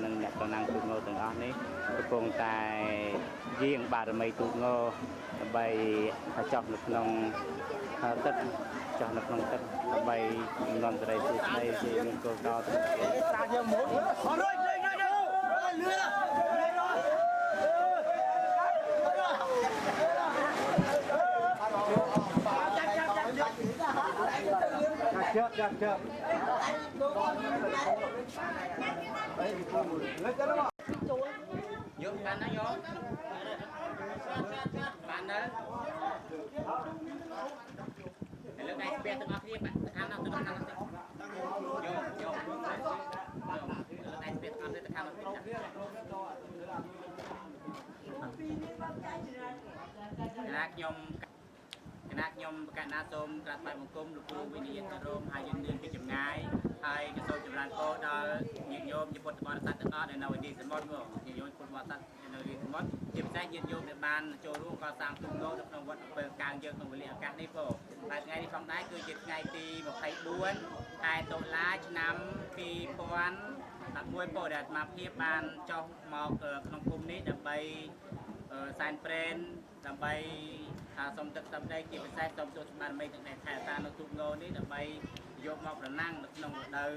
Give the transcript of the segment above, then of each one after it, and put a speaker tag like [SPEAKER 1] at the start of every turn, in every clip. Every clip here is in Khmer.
[SPEAKER 1] នឹងអ្នកតំណាងទូកងទាំងអស់នេះកំពុងតែយាងបារមីទូកងដើម្បីចោះនៅក្នុងទឹកចោះនៅក្នុងទឹកដើម្បីនាំសេរីសួស្តីជាមានគោលដៅទៅប្រាយើងមុនអរលឿនចាប់យកបានណាយកបានណាលើកដៃស្ពែទាំងអស់គ្នាបាក់ខាងនោះទៅខាងនោះទៅយកលើកដៃស្ពែទាំងអស់គ្នាទៅខាងនោះទៅគណៈខ្ញុំប្រកាសណាសូមក្រាបថ្វាយបង្គំលោកគ្រូវិនិច្ឆ័យរោមហើយយើងមានពីចម្ងាយហើយក៏សូមចម្រើនពរដល់ញាតិញោមជាពុទ្ធបរិស័ទទាំងអស់ដែលនៅឯនេះសមុទ្រមកញាតិញោមពុទ្ធបរិស័ទនៅនេះសមុទ្រជាពិសេសញាតិញោមដែលបានចូលរួមកសាងទូកងនៅក្នុងវត្តអំពើកាងយើងក្នុងវេលាឱកាសនេះផងហើយថ្ងៃនេះផងដែរគឺជាថ្ងៃទី24ខែតុលាឆ្នាំ2011ផងដែលអាត្មាភាពបានចុះមកក្នុងភូមិនេះដើម្បីសែនព្រេនដើម្បីសូមទឹកសំដីជាពិសេសសូមសួរស្មារតីទាំងអ្នកថែរក្សានៅទូកងនេះដើម្បីយកមកប្រណាំងនៅក្នុងរដូវ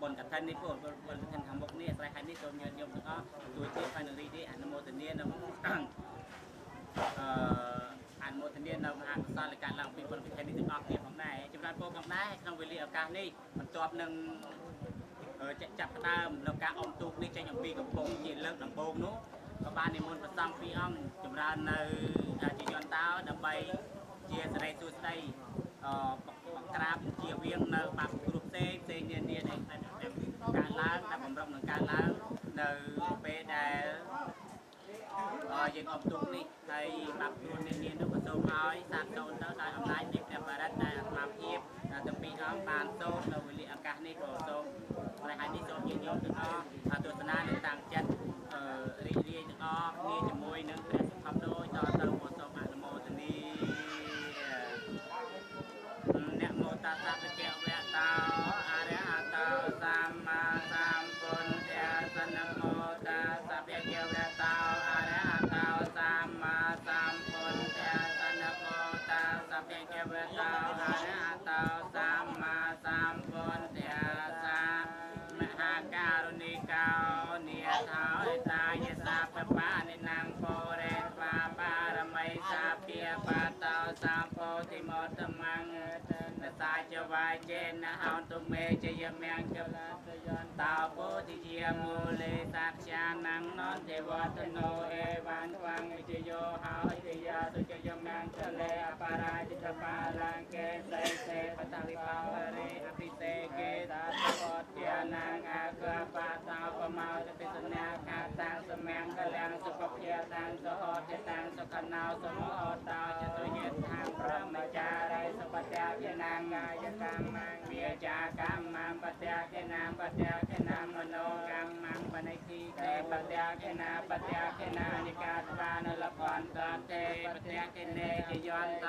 [SPEAKER 1] បុណ្យកឋិននេះពួកបុណ្យកឋិនខាងមុខនេះអាស្រ័យហេតុនេះសូមញាតិញោមទាំងអស់ជួយជាផានរីទេអនុមោទនានៅអនុមោទនានៅមហាកុសលការឡើងពីបុណ្យកឋិននេះទាំងអស់គ្នាផងដែរចម្រើនពរផងដែរក្នុងវេលាឱកាសនេះបន្ទាប់នឹងចាប់ផ្ដើមនៅការអុំទូកនេះចេញអំពីកំពង់ជាលើកដំបូងនោះក៏បាននិមន្តព្រះសង្ឃពីរអង្គចម្រើននៅជាយន្តោដើម្បីជាសេរីសួស្តីក្រាបជាវៀងនៅបាក់គ្រូផ្សេងនានាដែលការឡើងដែលបំរុងនឹងការឡើងនៅពេលដែលយើងអបទូកនេះហើយបាក់គ្រូនានានោះក៏សូមឲ្យសាទរទៅដោយអំណាចនៃព្រះបរិត្តដែលអាត្មាភាពទាំងពីរអង្គបានសូមនៅវេលាឱកាសនេះក៏សូមប្រហែលនេះសូមញាតិញោមទាំងអស់ទស្សនានិងតាំងចិត្តរីករាយទាំងអស់គ្នាជាមួយនឹងព្រះសុខំដោយតទៅមកសូមអនុមោទនីអ្នកមោតាសភគវៈតោអរហតោសម្មាសម្ពុទ្ធស្សនមោតាសភគវៈតោអរហតោសម្មាសម្ពុទ្ធស្សនមោតាសភគវៈតោអរហតោសម្មាសម្ពុទ្ធស្សមហាការុណិកោនិយថោអេតាយសាពបានិណាំពរេស្វាបារមីសាភាបាតោសម្ពោធិមតមង្នសាចវាចេនហោតុមេជយមង្គលតយន្តោពោធិជាមូលេសាខ្យានំននទេវតនោអេវានវាងវិជយោហោអិយាសុជយមង្គលេអបរាជិតបាលង្កេសេសេបតវិបាវរេអភិសេកេតាតវតយានាងអាកបាតោបមោទពិសនាខាតាំងសមង្គលាំងសុភភាតាំងសហោចតាំងសុខណោសមោតោចតុយេថាប្រមចារិសុបត្យាភិណាងកាយកម្មងវាចាកម្មងបត្យាភិណាបត្យាភិណាមនោកម្មងបនិធិកេបត្យាភិណានិកាស្វានលភន្តទេបត្យាភិនេជយន្ត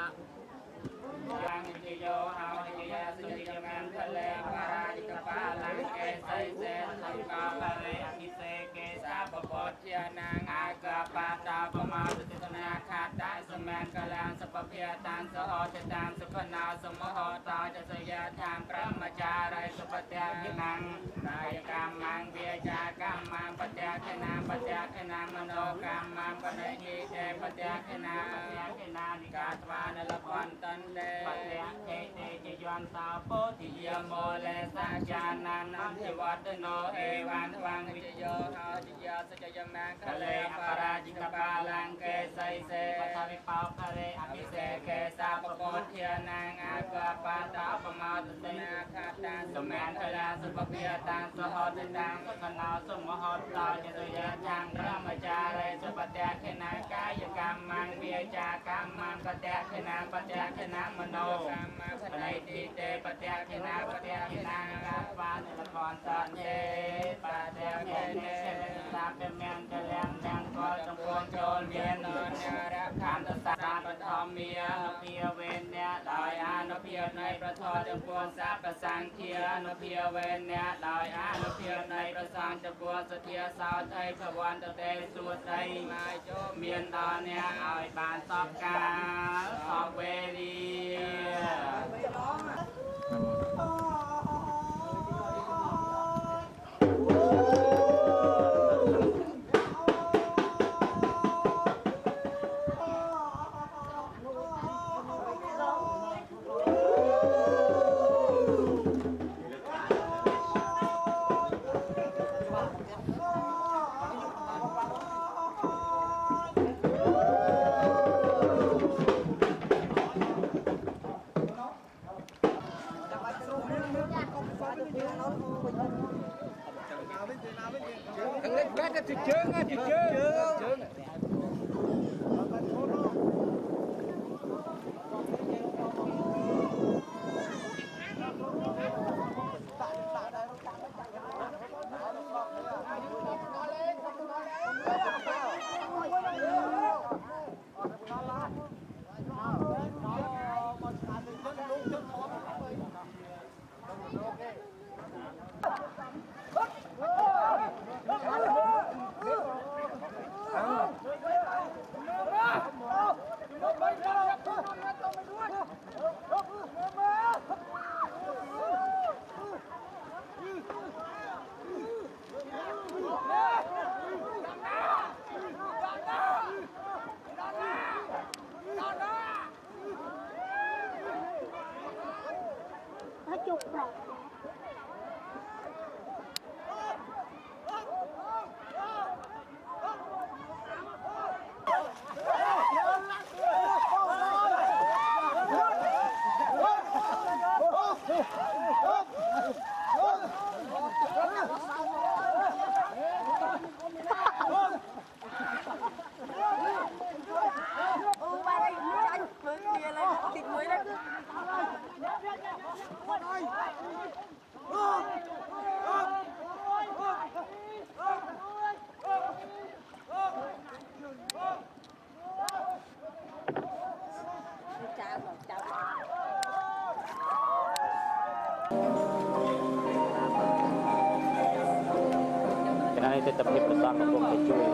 [SPEAKER 1] ยังจิโยหาวจิยาสุจิยมันทะเลปาราจิกปาลังเกไสเสสังกาปะเลอภิเสเกสาปโพธยานางอากาปาตาปมาสุติตนาคาตะสมันกลังสปเพียตังสหจตังสุขนาสมโหตาจะสยาทางพระมจาริสุปเตยินังนายกรรมังเวียจากรรมังปเตยขนามโนกรรมังปเนยิเตปเตยขนานิกาตวานลพันตันเดปัจเจเทเตจยวนตาโพธิยโมเลสัจจานันนัมจิวัตโนเอวันวังวิจโยหาจิยาสจยมังคะเลอปราจิกปาลังเกไสเสปัทวิปาคะเลอภิเสเกสาปโพธิยานังอากาปาตาปมาตุเตนาคาตังสมังคลาสุปเพียตังสหติตังสุขนาสมโหตาจตุยะทางพระมจาริสุปเตขณากายกรรมังเวียจากรรมังปเตขณาปเตขณามโนกรรมังปเนติเตปเตขณาลาภานิลพรตันเตปเตเกเนสาเป็นเมียนจะเลี้ยงแดงก็จงพวงโจรเวียนนอนนาระคันตสาปทอมเมียเพียเว นเนี่ยลอยอานุเพียรในประทอจำพวงทรัพย์ประสังเคียอนุเพียเวนเนี่ยลอยอานุเพียรในประสังจำพวงสเทียสาวไทยพระวันตะเตสุดใจมาโจเมียนตอนเนี่ยเอาบานสอบกาสอบเวรีKarena tetap dipersang untuk mencuri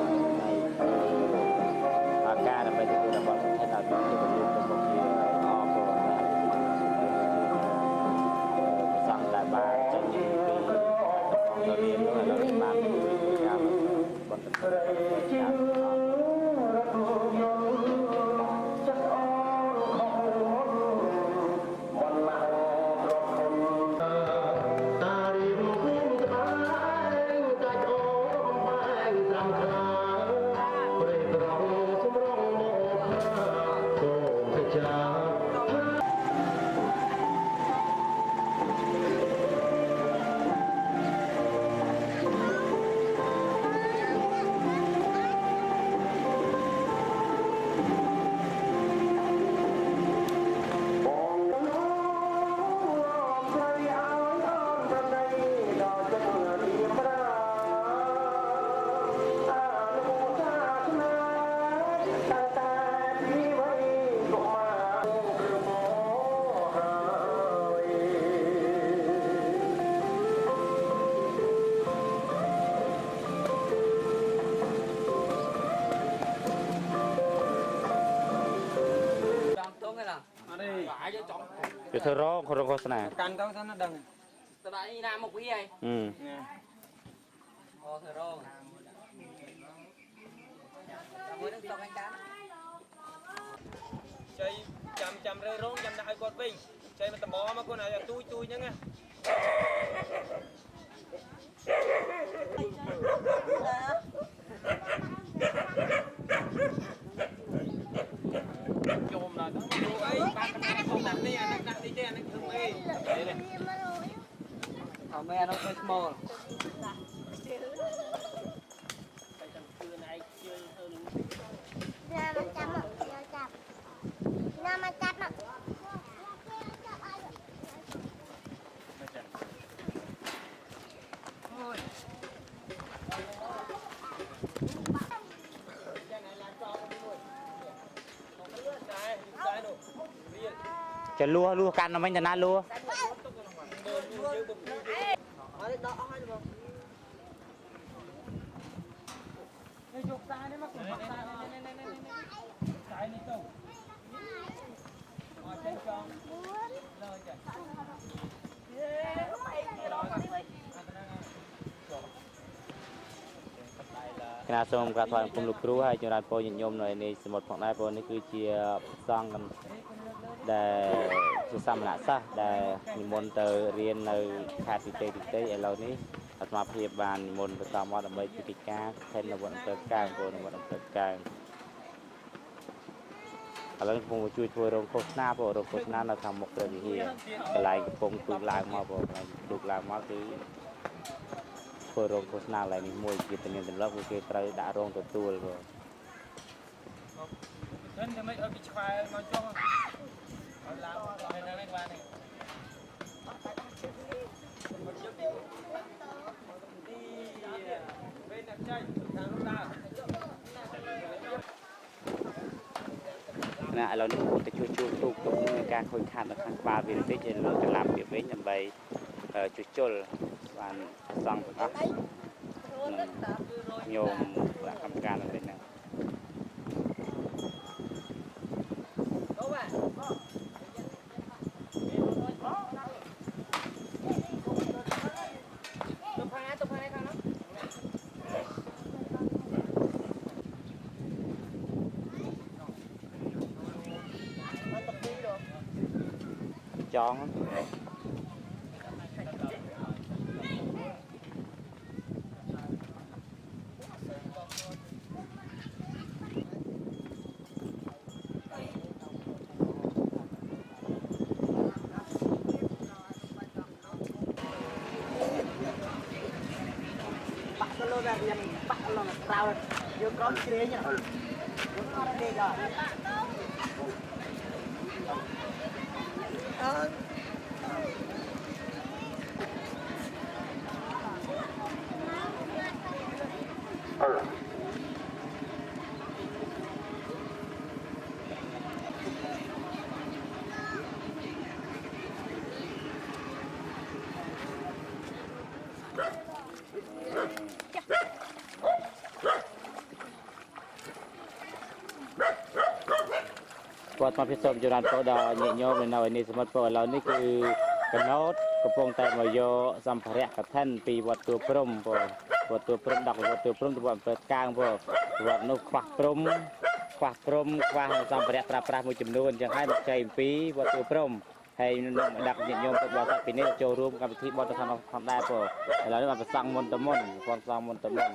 [SPEAKER 1] agar menjadi dapat mencetak bukti untuk persang lebar jadi dari dari bangku yang Cái thơ rô không có sẵn
[SPEAKER 2] Căn có nó đằng.
[SPEAKER 3] Tao đã đi làm một cái gì? Thơ rô. Mới đang tao canh cá.
[SPEAKER 2] Chơi chăm rơi rong chăm đại cột vinh. Chơi mà tầm bó mà con này là tui nhá nghe. Chôm là nó ấy ba cái không đặt đi anh đặt đi chứ anh không đi. Đây này.
[SPEAKER 3] Mẹ nó hơi small.
[SPEAKER 4] Ra mà chăm ạ, ra chăm. Ra mà chăm ạ.
[SPEAKER 2] Thôi. Cái này là cho đi luôn. Còn cái lưỡi trái đủ. Riêng.
[SPEAKER 1] จะลัวกันnó mớiจะน่าลัว คณะสงฆ์กระทำกลุ่มลูกครูให้จุฬาโพยินยมหน่อยในสมุดของนายโพนี่คือเชียร์สร้างกันได้สุสามณะซะได้นิมนต์เตอเรียนในขาดติเตเรานี้อาตมาพยาบาลนิมนต์ไปตามวัดอเมริกาเช่นในวันอังคารกลางโพในวันอังคารกลางแล้วผมช่วยโรงโฆษณาโพโรงโฆษณาเราทำหมกเลยที่อะไรผมปลูกลางมาโพปลูกลางมาคือโรงโฆษณาอะไรนี่มวยกีตาร์เนี่ยเป็นรอบโอเคไตรด่าโรงตัวเลย
[SPEAKER 2] นั่นทำไมเอาไปควายมาจ้องเอาลาวเอาในนั้นไม่ว่าเนี่ยเป็นนักใจทางลูกตา
[SPEAKER 1] นะเราเนี่ยจะช่วยตุกการคนขาดทางปลาเวียนติจะเราจะlàm việc với nhằm bàyช่วยvà sang các nhôm vàทำการอะไรเนี่ยจองพอมาพิสูจน์จุฬาโพดาเนี่ยโยมในในสมัยก่อนเรานี่คือกระโนดกระโปรงแต่มาโยสัมภาระกับท่านปีวัดตัวพรมพอวัดตัวพรมดักวัดตัวพรมตัวเปิดกลางพอวัดนุขวักพรมขวักสัมภาระปราមួយចំនួនចឹងហើយមកចៃពីวัดตัวพรมហើយនឹងដាក់ញាតិញោមទៅបរិស័ទពីនេះចូលរួមកម្មវិធីបទធម្មផងដែរពឥឡូវនេះមកប្រសង់មុនតមុនផងសងមុនតមុន